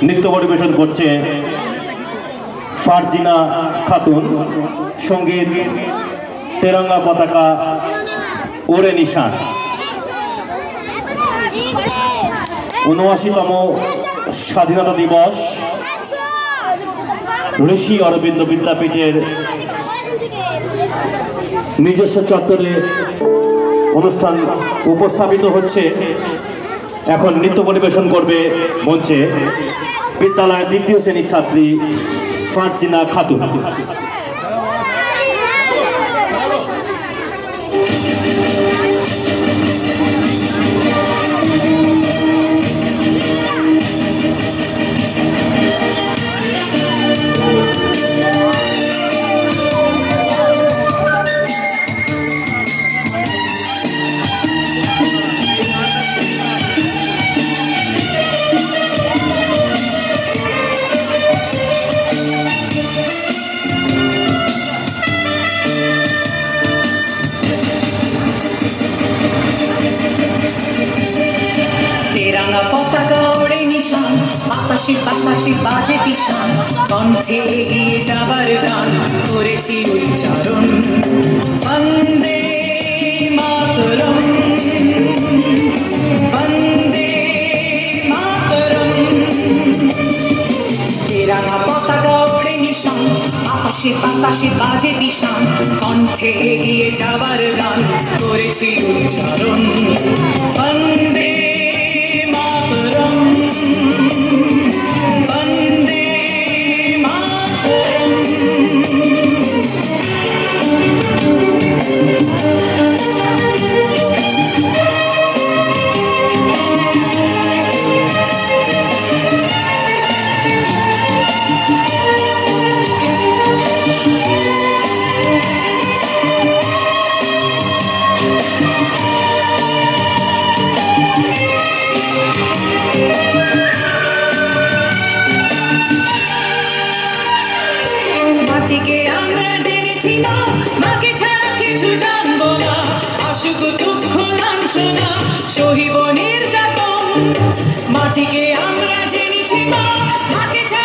নৃত্য পরিবেশন করছে ফারজিনা খাতুন, সঙ্গীত তেরঙ্গা পতাকা ওরে নিশান। ৭৯তম স্বাধীনতা দিবস ঋষি অরবিন্দ বিদ্যাপীঠের নিজস্ব চত্বরে অনুষ্ঠান উপস্থাপিত হচ্ছে। এখন নৃত্য পরিবেশন করবে মঞ্চে বিদ্যালয়ের ২য় শ্রেণীর ছাত্রী ফারজিনা খাতুন। তেরঙ্গা পতাকা ওড়ে নিশান, বাতাসে বাতাসে বাজে পিশান, কণ্ঠে এগিয়ে যাবার গান করেছি উচ্চারণ। বন্দে মাতরম, বন্দে মাতরম। তেরঙ্গা পতাকা ওড়ে নিশান, বাতাসে বাতাসে বাজে পিশান, কণ্ঠে এগিয়ে যাবার গান করেছি উচ্চারণ। বন্দে মাটিকে আমরা জেনেছি না, মাকে ছাড়া কিছু জানবো না, অসুখ দুঃখ লাঞ্ছনা সহিব নির্যাতন। মাটিকে আমরা জেনেছি না, মাকে ছাড়া